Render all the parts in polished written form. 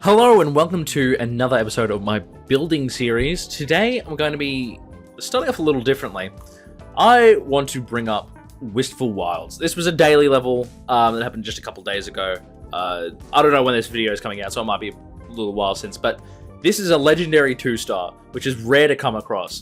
Hello and welcome to another episode of my building series. Today I'm going to be starting off a little differently. I want to bring up Wistful Wilds. This was a daily level that happened just a couple days ago. I don't know when this video is coming out, so it might be a little while since, but this is a legendary 2-star, which is rare to come across.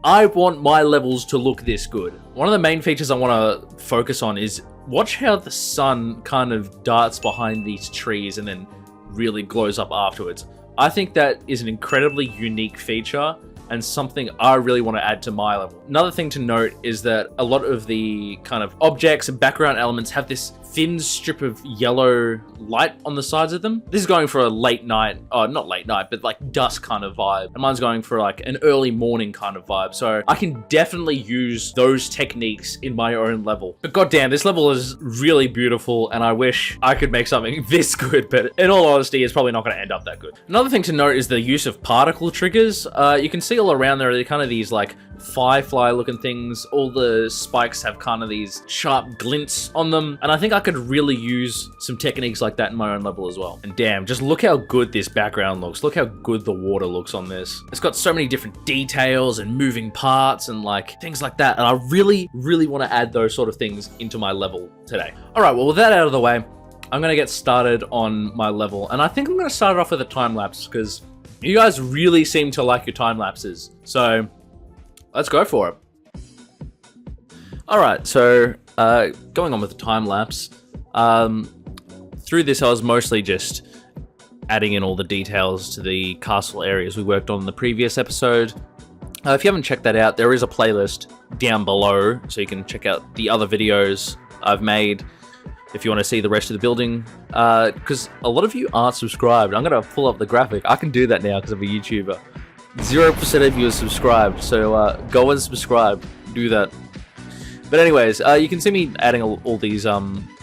I want my levels to look this good. One of the main features I want to focus on is watch how the sun kind of darts behind these trees and then really glows up afterwards. I think that is an incredibly unique feature and something I really want to add to my level. Another thing to note is that a lot of the kind of objects and background elements have this thin strip of yellow light on the sides of them. This is going for a late night, not late night, but like dusk kind of vibe. And mine's going for like an early morning kind of vibe. So I can definitely use those techniques in my own level. But goddamn, this level is really beautiful and I wish I could make something this good, but in all honesty, it's probably not going to end up that good. Another thing to note is the use of particle triggers. You can see all around there, they're kind of these like firefly looking things. All the spikes have kind of these sharp glints on them, and I think I could really use some techniques like that in my own level as well. And damn, just look how good this background looks. Look how good the water looks on this. It's got so many different details and moving parts and like things like that, and I really want to add those sort of things into my level today. All right, well, with that out of the way, I'm going to get started on my level, and I think I'm going to start it off with a time lapse because you guys really seem to like your time lapses. So let's go for it. All right, so going on with the time lapse. Through this, I was mostly just adding in all the details to the castle areas we worked on in the previous episode. If you haven't checked that out, there is a playlist down below, so you can check out the other videos I've made if you want to see the rest of the building. Because a lot of you aren't subscribed. I'm going to pull up the graphic. I can do that now because I'm a YouTuber. 0% of you are subscribed, so go and subscribe. Do that. But anyways, you can see me adding all these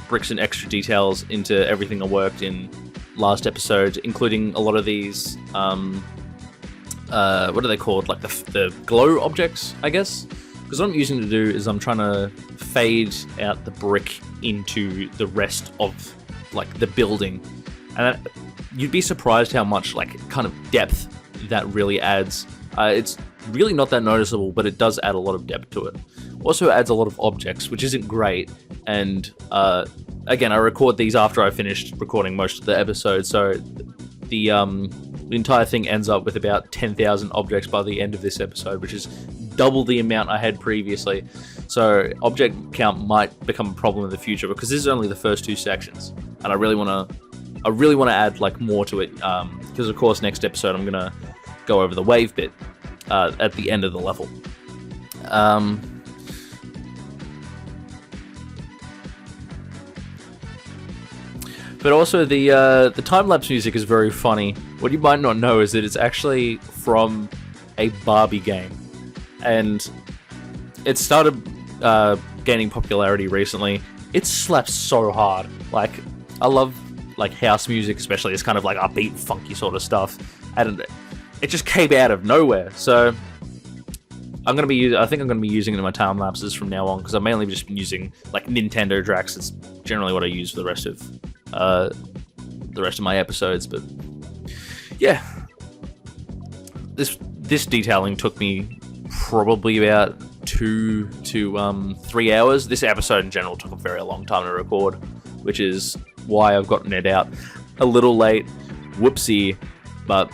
bricks and extra details into everything I worked in last episode, including a lot of these, what are they called? Like the glow objects, I guess? Because what I'm using to do is I'm trying to fade out the brick into the rest of like the building. And you'd be surprised how much like kind of depth that really adds. It's really not that noticeable, but it does add a lot of depth to it. Also adds a lot of objects, which isn't great. And again, I record these after I finished recording most of the episodes, so the entire thing ends up with about 10,000 objects by the end of this episode, which is double the amount I had previously. So object count might become a problem in the future because this is only the first two sections, and I really want to add like more to it because of course next episode I'm gonna go over the wave bit at the end of the level. But also the time-lapse music is very funny. What you might not know is that it's actually from a Barbie game, and it started gaining popularity recently. It slaps so hard. Like, I love like house music, especially. It's kind of like upbeat, funky sort of stuff, and it just came out of nowhere. So I think I'm gonna be using it in my time lapses from now on because I've mainly just been using like Nintendo tracks. It's generally what I use for the rest of my episodes. But yeah, this detailing took me probably about 2 to 3 hours. This episode in general took a very long time to record, which is why I've gotten it out a little late. Whoopsie. But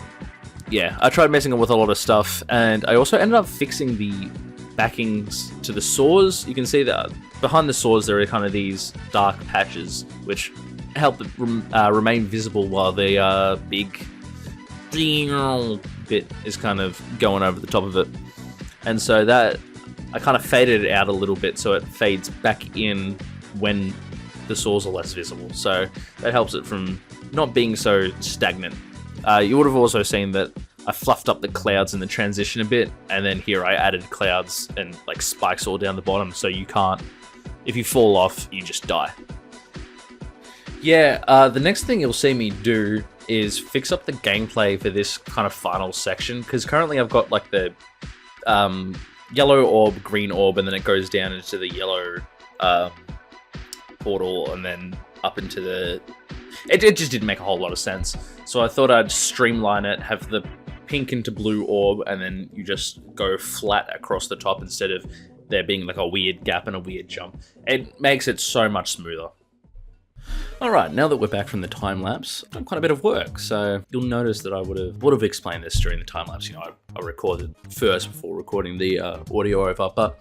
yeah, I tried messing with a lot of stuff, and I also ended up fixing the backings to the saws. You can see that behind the saws there are kind of these dark patches, which help it remain visible while the big bit is kind of going over the top of it. And so that I kind of faded it out a little bit so it fades back in when the saws are less visible. So that helps it from not being so stagnant. You would have also seen that I fluffed up the clouds in the transition a bit, and then here I added clouds and like spikes all down the bottom, so you can't, if you fall off, you just die. Yeah, the next thing you'll see me do is fix up the gameplay for this kind of final section, because currently I've got like the yellow orb, green orb, and then it goes down into the yellow portal, and then up into the... It just didn't make a whole lot of sense. So I thought I'd streamline it, have the pink into blue orb, and then you just go flat across the top instead of there being like a weird gap and a weird jump. It makes it so much smoother. Alright, now that we're back from the time lapse, I've done quite a bit of work, so you'll notice that I would have explained this during the time lapse. You know, I recorded first before recording the audio over, but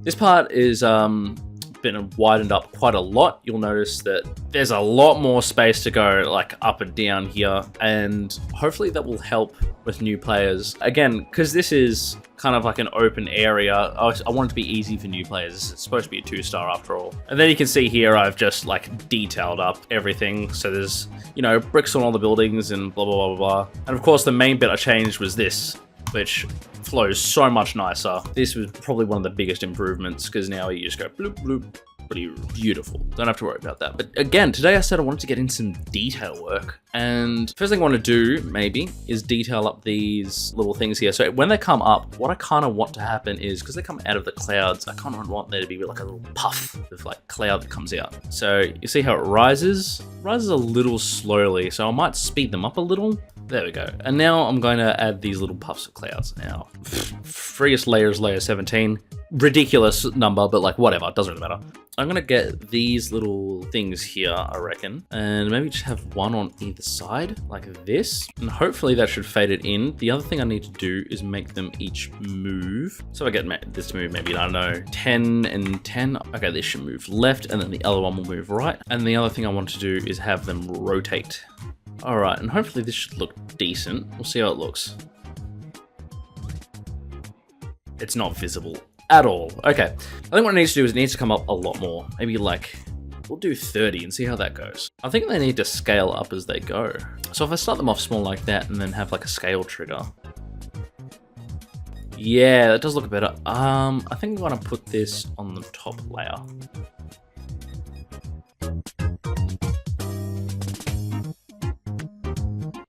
this part is been widened up quite a lot. You'll notice that there's a lot more space to go like up and down here, and hopefully that will help with new players. Again, because this is kind of like an open area, I want it to be easy for new players. It's supposed to be a 2-star after all. And then you can see here I've just like detailed up everything. So there's, you know, bricks on all the buildings and blah, blah, blah, blah. And of course the main bit I changed was this, which flows so much nicer. This was probably one of the biggest improvements, because now you just go bloop, bloop. Pretty beautiful. Don't have to worry about that. But again, today I said I wanted to get in some detail work. And first thing I want to do, maybe, is detail up these little things here. So when they come up, what I kind of want to happen is, because they come out of the clouds, I kind of want there to be like a little puff of like cloud that comes out. So you see how it rises? It rises a little slowly, so I might speed them up a little. There we go. And now I'm going to add these little puffs of clouds. Now, freest layer is layer 17. Ridiculous number, but like whatever, it doesn't really matter. I'm gonna get these little things here, I reckon, and maybe just have one on either side, like this, and hopefully that should fade it in. The other thing I need to do is make them each move. So I get this to move maybe, I don't know, 10 and 10. Okay, this should move left, and then the other one will move right. And the other thing I want to do is have them rotate. All right, and hopefully this should look decent. We'll see how it looks. It's not visible at all. Okay, I think what it needs to do is it needs to come up a lot more. Maybe like, we'll do 30 and see how that goes. I think they need to scale up as they go. So if I start them off small like that and then have like a scale trigger. Yeah, that does look better. I think I'm gonna put this on the top layer.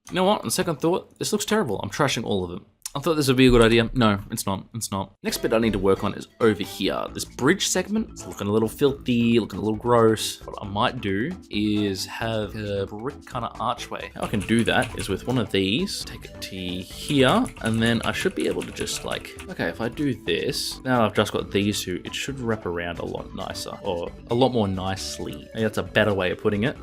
You know what, on second thought, this looks terrible. I'm trashing all of them. I thought this would be a good idea. No, it's not. It's not. Next bit I need to work on is over here. This bridge segment, it's looking a little filthy, looking a little gross. What I might do is have a brick kind of archway. How I can do that is with one of these, take it to here, and then I should be able to just like, okay, if I do this, now I've just got these two, it should wrap around a lot nicer, or a lot more nicely. Maybe that's a better way of putting it.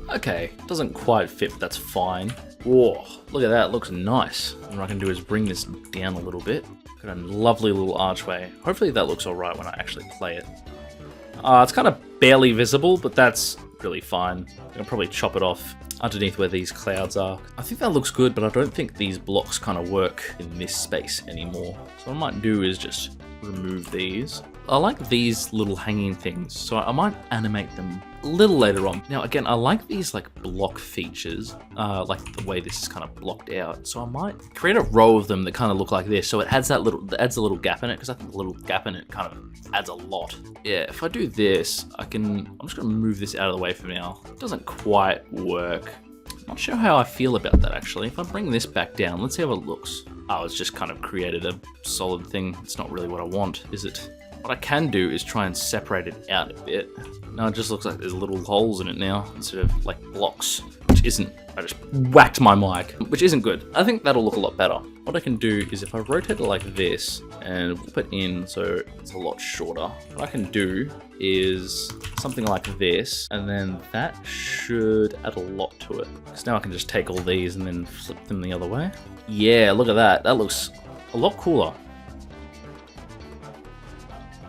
Okay, doesn't quite fit, but that's fine. Whoa, look at that, it looks nice. And what I can do is bring this down a little bit. Got a lovely little archway. Hopefully that looks all right when I actually play it. It's kind of barely visible, but that's really fine. I can probably chop it off underneath where these clouds are. I think that looks good, but I don't think these blocks kind of work in this space anymore. So what I might do is just remove these. I like these little hanging things, so I might animate them a little later on. Now again, I like these like block features, like the way this is kind of blocked out. So I might create a row of them that kind of look like this, so it adds a little gap in it, because I think the little gap in it kind of adds a lot. Yeah, if I do this, I'm just gonna move this out of the way for now. It doesn't quite work. Not sure how I feel about that actually. If I bring this back down, let's see how it looks. Oh, it's just kind of created a solid thing. It's not really what I want, is it? What I can do is try and separate it out a bit. Now it just looks like there's little holes in it now, instead of like blocks, which isn't, I just whacked my mic, which isn't good. I think that'll look a lot better. What I can do is if I rotate it like this and whip it in so it's a lot shorter, what I can do is something like this, and then that should add a lot to it. Because now I can just take all these and then flip them the other way. Yeah, look at that. That looks a lot cooler.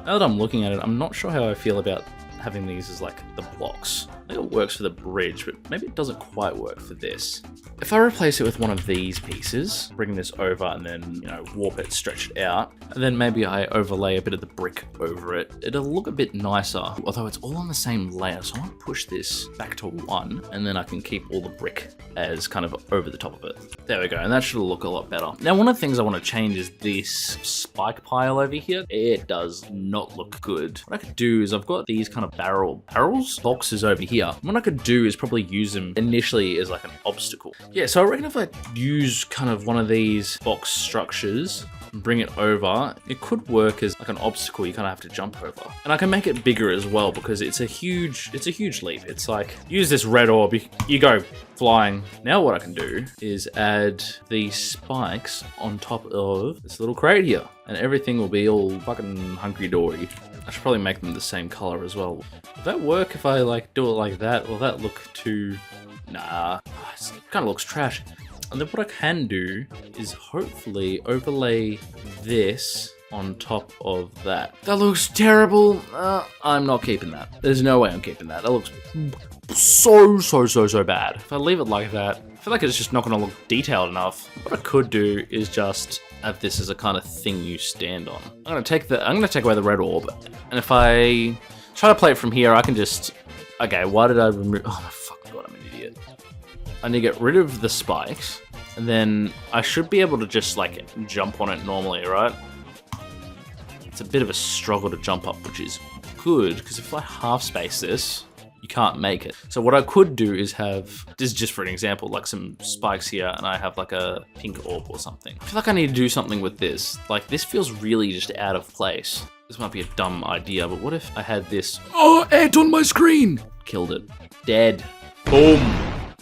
Now that I'm looking at it, I'm not sure how I feel about having these as like the blocks. I think it works for the bridge, but maybe it doesn't quite work for this. If I replace it with one of these pieces, bring this over and then, you know, warp it, stretch it out, and then maybe I overlay a bit of the brick over it, it'll look a bit nicer, although it's all on the same layer. So I want to push this back to 1, and then I can keep all the brick as kind of over the top of it. There we go, and that should look a lot better. Now, one of the things I want to change is this spike pile over here. It does not look good. What I could do is I've got these kind of boxes over here. What I could do is probably use them initially as like an obstacle. Yeah, so I reckon if I use kind of one of these box structures and bring it over. It could work as like an obstacle you kind of have to jump over. And I can make it bigger as well because it's a huge leap. It's like, use this red orb, you go flying. Now what I can do is add these spikes on top of this little crate here, and everything will be all fucking hunky-dory. I should probably make them the same color as well. Will that work if I like do it like that? Will that look too... Nah, it kind of looks trash. And then what I can do is hopefully overlay this on top of that. That looks terrible. I'm not keeping that. There's no way I'm keeping that. That looks so bad. If I leave it like that, I feel like it's just not going to look detailed enough. What I could do is just have this as a kind of thing you stand on. I'm going to take away the red orb, and if I try to play it from here, I can just... Okay, why did I remove... Oh my fucking god, I'm an idiot. I need to get rid of the spikes, and then I should be able to just like jump on it normally, right? It's a bit of a struggle to jump up, which is good, because if I half space this, you can't make it. So what I could do is have, this is just for an example, like some spikes here, and I have like a pink orb or something. I feel like I need to do something with this. Like, this feels really just out of place. This might be a dumb idea, but what if I had this? Oh, ant on my screen! Killed it. Dead. Boom.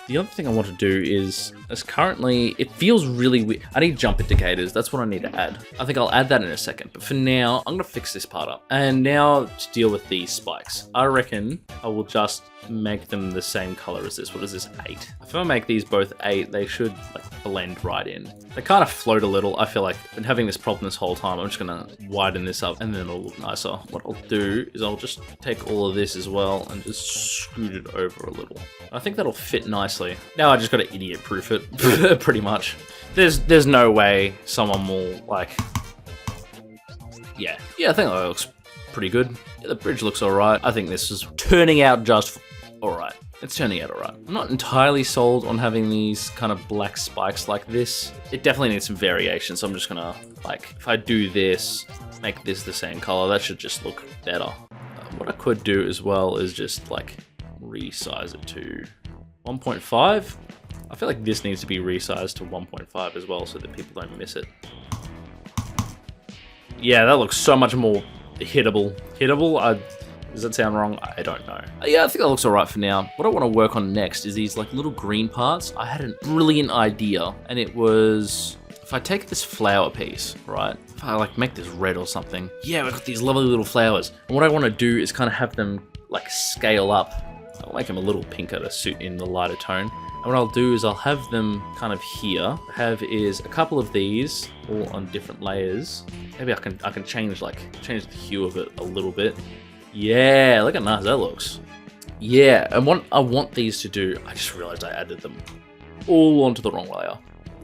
The other thing I want to do is, as currently, it feels really weird. I need jump indicators. That's what I need to add. I think I'll add that in a second. But for now, I'm going to fix this part up. And now to deal with these spikes. I reckon I will just make them the same color as this. What is this? 8. If I make these both 8, they should like blend right in. They kind of float a little. I feel like I've been having this problem this whole time. I'm just going to widen this up and then it'll look nicer. What I'll do is I'll just take all of this as well and just scoot it over a little. I think that'll fit nicely. Now I just got to idiot proof it, pretty much. There's no way someone will like, yeah, I think that looks pretty good. Yeah, the bridge looks alright. I think this is turning out just alright. It's turning out alright. I'm not entirely sold on having these kind of black spikes like this. It definitely needs some variation, so I'm just gonna, like, if I do this, make this the same color, that should just look better. What I could do as well is just, like, resize it to 1.5. I feel like this needs to be resized to 1.5 as well so that people don't miss it. Yeah, that looks so much more hittable. Hittable? Does that sound wrong? I don't know. Yeah, I think that looks alright for now. What I want to work on next is these like little green parts. I had a brilliant idea, and it was, if I take this flower piece, right? If I like make this red or something. Yeah, we've got these lovely little flowers. And what I want to do is kind of have them like scale up. I'll make them a little pinker to suit in the lighter tone. And what I'll do is I'll have them kind of here. Have is a couple of these all on different layers. Maybe I can change the hue of it a little bit. Yeah, look how nice that looks. Yeah, and what I want these to do, I just realized I added them all onto the wrong layer.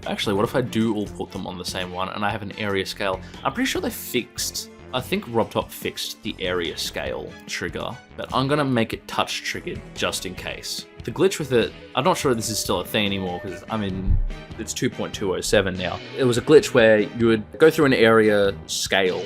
Actually, what if I do all put them on the same one and I have an area scale? I'm pretty sure they fixed, I think RobTop fixed the area scale trigger, but I'm gonna make it touch triggered just in case. The glitch with it, I'm not sure this is still a thing anymore because it's 2.207 now. It was a glitch where you would go through an area scale,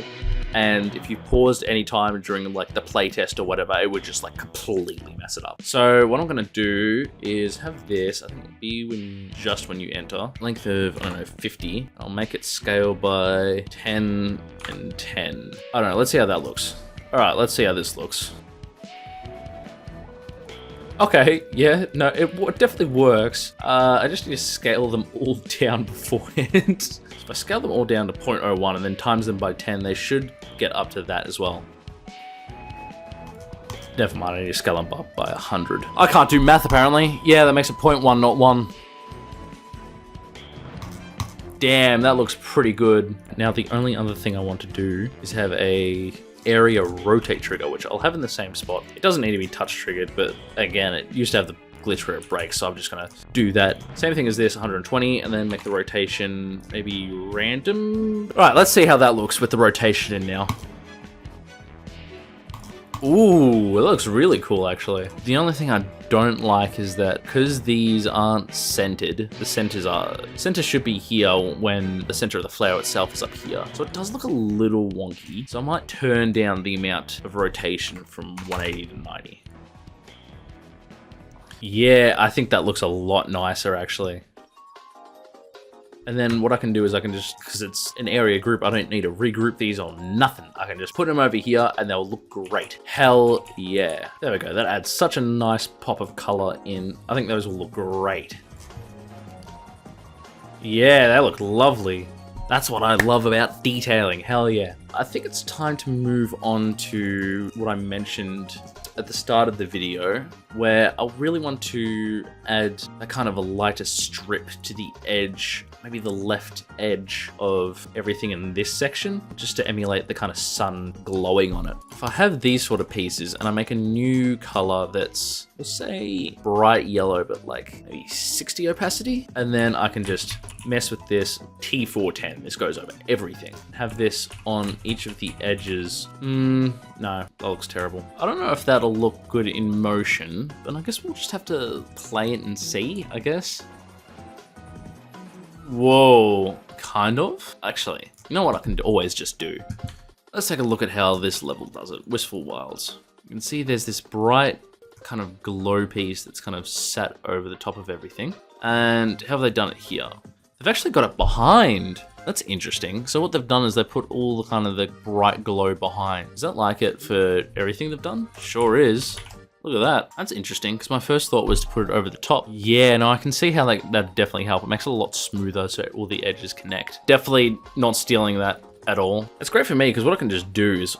and if you paused any time during like the playtest or whatever, it would just like completely mess it up. So what I'm gonna do is have this, I think it'll be just when you enter, length of, I don't know, 50. I'll make it scale by 10 and 10. I don't know, let's see how that looks. All right, let's see how this looks. Okay, yeah, no, it definitely works. I just need to scale them all down beforehand. If I scale them all down to 0.01 and then times them by 10, they should get up to that as well. Never mind, I need to scale them up by 100. I can't do math apparently. Yeah, that makes it 0.1, not 1. Damn, that looks pretty good. Now the only other thing I want to do is have a area rotate trigger, which I'll have in the same spot. It doesn't need to be touch triggered, but again, it used to have the glitch where it breaks, so I'm just gonna do that. Same thing as this, 120, and then make the rotation maybe random. All right, let's see how that looks with the rotation in now. Ooh, it looks really cool actually. The only thing I don't like is that because these aren't centered, the center should be here when the center of the flower itself is up here. So it does look a little wonky. So I might turn down the amount of rotation from 180 to 90. Yeah, I think that looks a lot nicer actually. And then what I can do is I can just, because it's an area group, I don't need to regroup these or nothing. I can just put them over here and they'll look great. Hell yeah. There we go. That adds such a nice pop of color in. I think those will look great. Yeah, they look lovely. That's what I love about detailing. Hell yeah. I think it's time to move on to what I mentioned at the start of the video, where I really want to add a kind of a lighter strip to the edge, maybe the left edge of everything in this section, just to emulate the kind of sun glowing on it. If I have these sort of pieces and I make a new color that's, we'll say bright yellow, but like maybe 60 opacity, and then I can just mess with this T410. This goes over everything. Have this on each of the edges. No, that looks terrible. I don't know if that'll look good in motion, but I guess we'll just have to play it and see, I guess. Whoa, kind of? Actually, you know what I can always just do? Let's take a look at how this level does it. Wistful Wilds. You can see there's this bright kind of glow piece that's kind of sat over the top of everything. And how have they done it here? They've actually got it behind. That's interesting. So what they've done is they put all the kind of the bright glow behind. Is that like it for everything they've done? Sure is. Look at that. That's interesting, because my first thought was to put it over the top. Yeah, no, I can see how that'd definitely help. It makes it a lot smoother so all the edges connect. Definitely not stealing that at all. It's great for me, because what I can just do is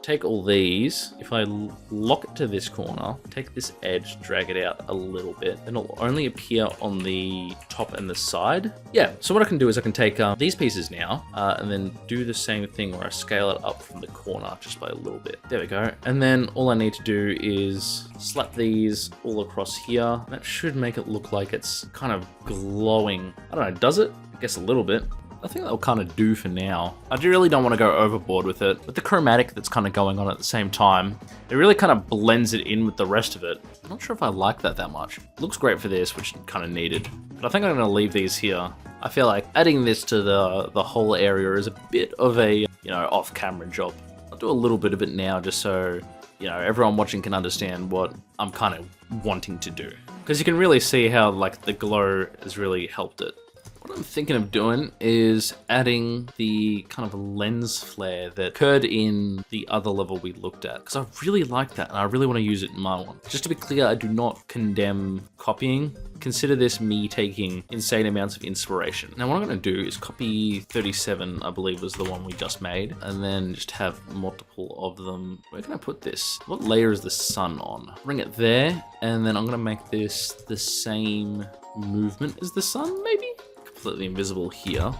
take all these. If I lock it to this corner, take this edge, drag it out a little bit, then it'll only appear on the top and the side. Yeah, so what I can do is I can take these pieces now and then do the same thing where I scale it up from the corner just by a little bit. There we go. And then all I need to do is slap these all across here. That should make it look like it's kind of glowing. I don't know, does it? I guess a little bit. I think that'll kind of do for now. I really don't want to go overboard with it. With the chromatic that's kind of going on at the same time, it really kind of blends it in with the rest of it. I'm not sure if I like that much. It looks great for this, which kind of needed. But I think I'm going to leave these here. I feel like adding this to the whole area is a bit of a, you know, off-camera job. I'll do a little bit of it now just so, you know, everyone watching can understand what I'm kind of wanting to do. Because you can really see how, like, the glow has really helped it. What I'm thinking of doing is adding the kind of lens flare that occurred in the other level we looked at, because I really like that and I really want to use it in my one. Just to be clear, I do not condemn copying. Consider this me taking insane amounts of inspiration. Now what I'm going to do is copy 37, I believe was the one we just made, and then just have multiple of them. Where can I put this? What layer is the sun on? Bring it there, and then I'm going to make this the same movement as the sun, maybe? Completely invisible here,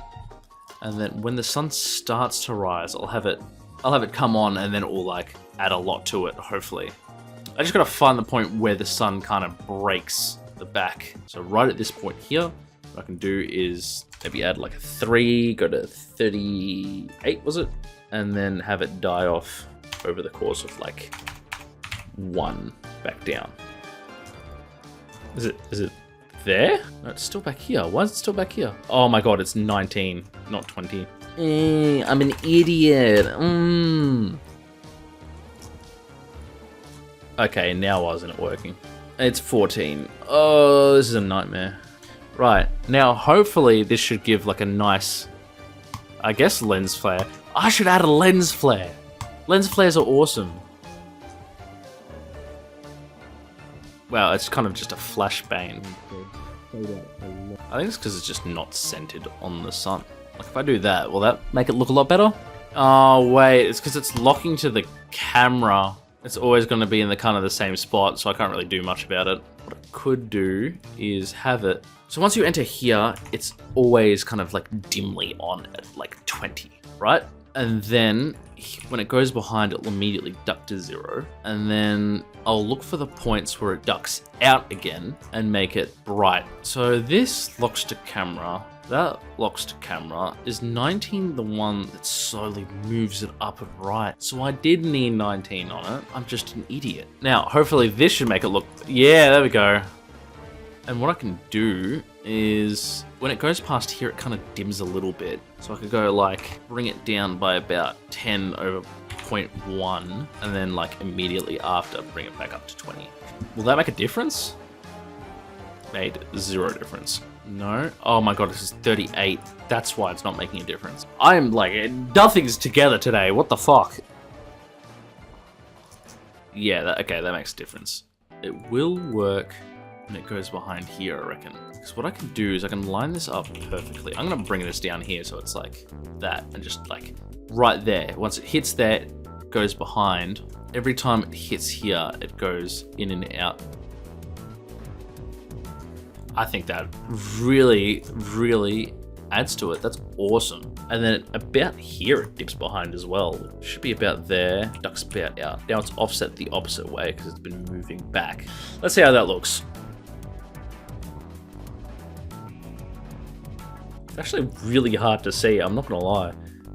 and then when the sun starts to rise, I'll have it come on, and then it will like add a lot to it, hopefully. I just gotta find the point where the sun kind of breaks the back. So right at this point here, what I can do is maybe add like a 3, go to 38, was it? And then have it die off over the course of like 1 back down. Is it there? No, it's still back here. Why is it still back here? Oh my god, it's 19, not 20. I'm an idiot. Okay, now why isn't it working? It's 14. Oh, this is a nightmare. Right, now hopefully this should give like a nice, I guess, lens flare. I should add a lens flare. Lens flares are awesome. Wow, it's kind of just a flashbang. I think it's because it's just not centered on the sun. Like if I do that, will that make it look a lot better? Oh wait, it's because it's locking to the camera. It's always going to be in the kind of the same spot, so I can't really do much about it. What I could do is have it. So once you enter here, it's always kind of like dimly on at like 20, right? And then when it goes behind, it'll immediately duck to 0. And then I'll look for the points where it ducks out again and make it bright. So this locks to camera, that locks to camera. Is 19 the one that slowly moves it up and right? So I did need 19 on it. I'm just an idiot. Now, hopefully this should make it look, yeah, there we go. And what I can do is when it goes past here, it kind of dims a little bit. So I could go like bring it down by about 10 over 0.1 and then like immediately after bring it back up to 20. Will that make a difference? made zero difference. No? Oh my god, this is 38. That's why it's not making a difference. I'm like, nothing's together today. What the fuck? Yeah, okay, that makes a difference. It will work when it goes behind here, I reckon. Because what I can do is I can line this up perfectly. I'm gonna bring this down here so it's like that, and just like right there. Once it hits there, it goes behind. Every time it hits here, it goes in and out. I think that really, really adds to it. That's awesome. And then about here it dips behind as well. It should be about there, ducks about out. Now it's offset the opposite way because it's been moving back. Let's see how that looks. It's actually really hard to see, I'm not gonna lie.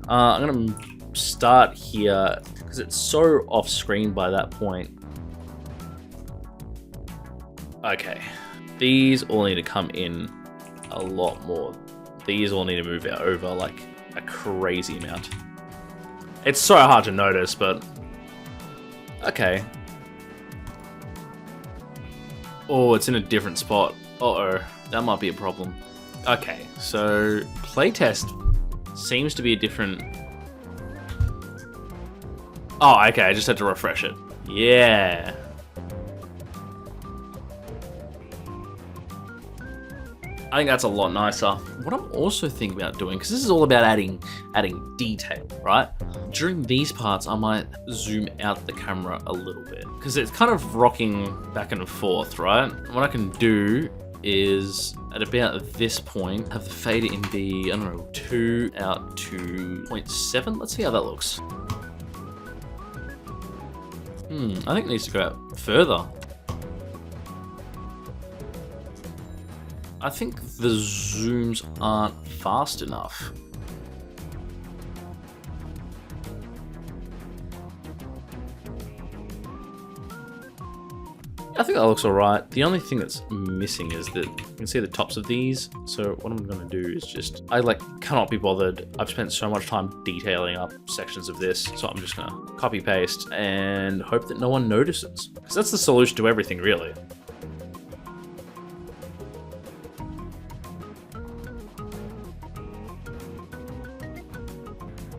I'm gonna start here because it's so off screen by that point. Okay. These all need to come in a lot more. These all need to move out over like a crazy amount. It's so hard to notice, but okay. Oh, it's in a different spot. Uh-oh, that might be a problem. Okay, so playtest seems to be a different... Oh, okay, I just had to refresh it. Yeah. I think that's a lot nicer. What I'm also thinking about doing, because this is all about adding detail, right? During these parts, I might zoom out the camera a little bit, because it's kind of rocking back and forth, right? What I can do is, at about this point, have the fader in be, I don't know, 2 out to 0.7. Let's see how that looks. I think it needs to go out further. I think the zooms aren't fast enough. I think that looks alright. The only thing that's missing is that you can see the tops of these. So what I'm going to do is just, I like cannot be bothered. I've spent so much time detailing up sections of this. So I'm just going to copy paste and hope that no one notices. Because that's the solution to everything, really.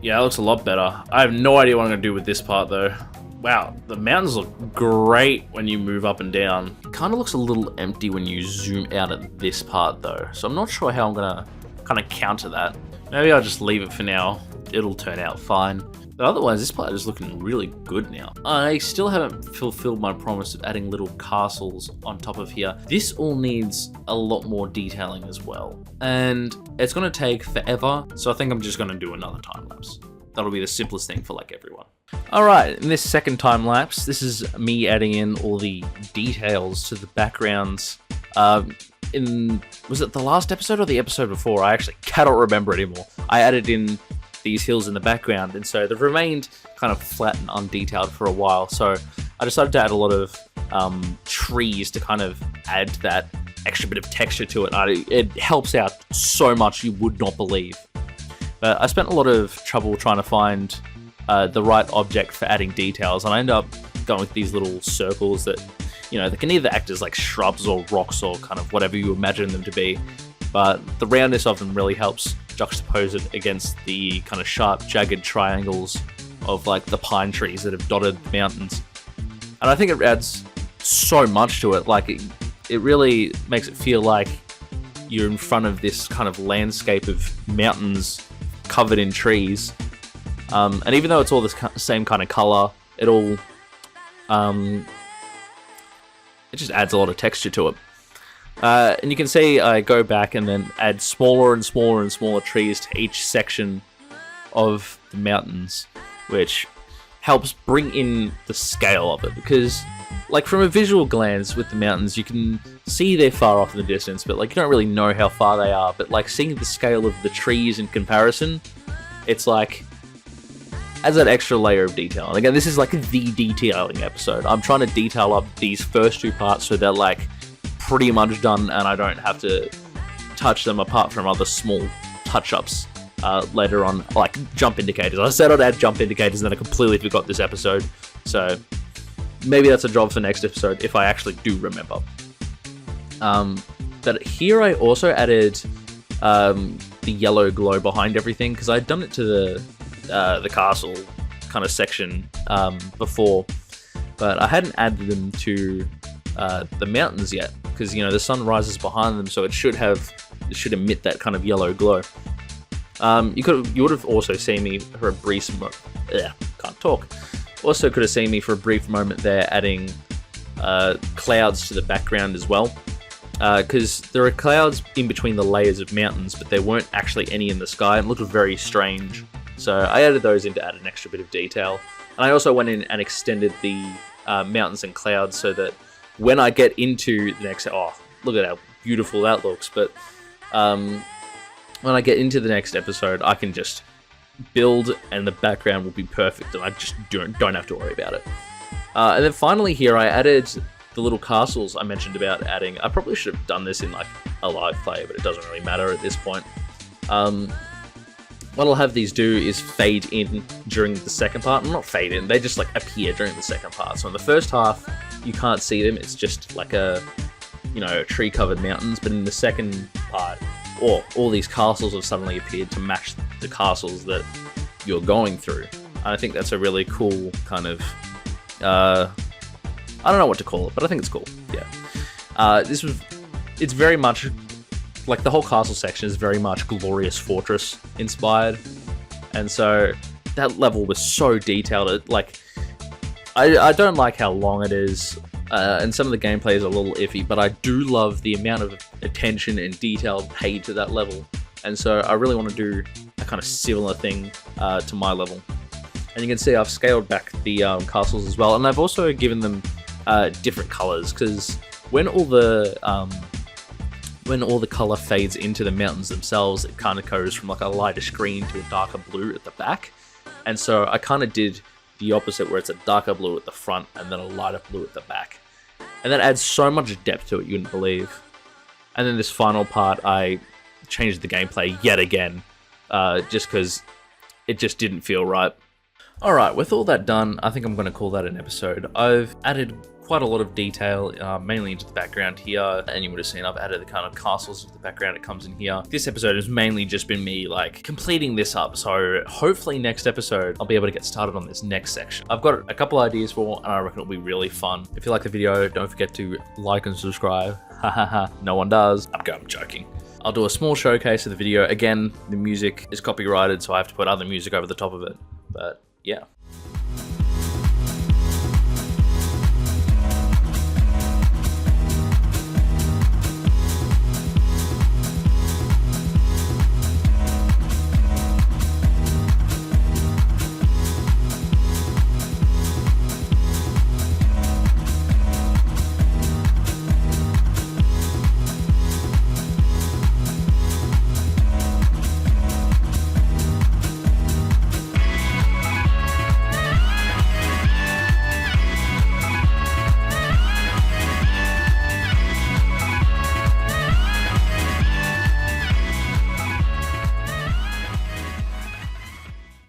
Yeah, that looks a lot better. I have no idea what I'm going to do with this part though. Wow, the mountains look great when you move up and down. It kind of looks a little empty when you zoom out at this part though. So I'm not sure how I'm going to kind of counter that. Maybe I'll just leave it for now. It'll turn out fine. But otherwise, this part is looking really good now. I still haven't fulfilled my promise of adding little castles on top of here. This all needs a lot more detailing as well. And it's going to take forever. So I think I'm just going to do another time lapse. That'll be the simplest thing for like everyone. All right, in this second time lapse, this is me adding in all the details to the backgrounds. Was it the last episode or the episode before? I actually cannot remember anymore. I added in these hills in the background, and so they've remained kind of flat and undetailed for a while. So I decided to add a lot of trees to kind of add that extra bit of texture to it. It helps out so much you would not believe. But I spent a lot of trouble trying to find the right object for adding details, and I ended up going with these little circles that, you know, they can either act as like shrubs or rocks or kind of whatever you imagine them to be. But the roundness of them really helps juxtapose it against the kind of sharp, jagged triangles of like the pine trees that have dotted the mountains. And I think it adds so much to it. Like it really makes it feel like you're in front of this kind of landscape of mountains covered in trees. And even though it's all this same kind of color, it all it just adds a lot of texture to it. And you can see I go back and then add smaller and smaller and smaller trees to each section of the mountains, which helps bring in the scale of it. Because, like, from a visual glance with the mountains, you can see they're far off in the distance, but like you don't really know how far they are. But like seeing the scale of the trees in comparison, it's like adds that extra layer of detail. And again, this is like the detailing episode. I'm trying to detail up these first two parts so they're like pretty much done, and I don't have to touch them apart from other small touch-ups later on, like jump indicators. I said I'd add jump indicators, and then I completely forgot this episode. So maybe that's a job for next episode if I actually do remember. But here I also added the yellow glow behind everything, because I'd done it to the castle kind of section before, but I hadn't added them to the mountains yet, because you know the sun rises behind them, so it should emit that kind of yellow glow. You would have also seen me for a brief Also could have seen me for a brief moment there adding clouds to the background as well, because there are clouds in between the layers of mountains, but there weren't actually any in the sky, and it looked very strange. So I added those in to add an extra bit of detail. And I also went in and extended the mountains and clouds so that when I get into the next... Oh, look at how beautiful that looks. But when I get into the next episode, I can just build and the background will be perfect, and I just don't have to worry about it. And then finally here, I added the little castles I mentioned about adding. I probably should have done this in like a live play, but it doesn't really matter at this point. What I'll have these do is fade in during the second part. Not fade in, they just like appear during the second part. So in the first half, you can't see them. It's just like a, you know, tree-covered mountains. But in the second part, all these castles have suddenly appeared to match the castles that you're going through. And I think that's a really cool kind of, I don't know what to call it, but I think it's cool. Yeah. It's very much, like the whole castle section is very much Glorious Fortress inspired. And so that level was so detailed. I don't like how long it is, and some of the gameplay is a little iffy, but I do love the amount of attention and detail paid to that level. And so I really want to do a kind of similar thing to my level. And you can see I've scaled back the castles as well, and I've also given them different colors, because when all the color fades into the mountains themselves, it kind of goes from like a lighter green to a darker blue at the back. And so I kind of did the opposite, where it's a darker blue at the front and then a lighter blue at the back. And that adds so much depth to it, you wouldn't believe. And then this final part, I changed the gameplay yet again, just because it just didn't feel right. Alright, with all that done, I think I'm going to call that an episode. I've added quite a lot of detail, mainly into the background here, and you would have seen I've added the kind of castles into the background that comes in here. This episode has mainly just been me like completing this up, so hopefully next episode I'll be able to get started on this next section. I've got a couple ideas for, and I reckon it'll be really fun. If you like the video, don't forget to like and subscribe. Hahaha, no one does. I'm joking. I'll do a small showcase of the video. Again, the music is copyrighted, so I have to put other music over the top of it, but yeah.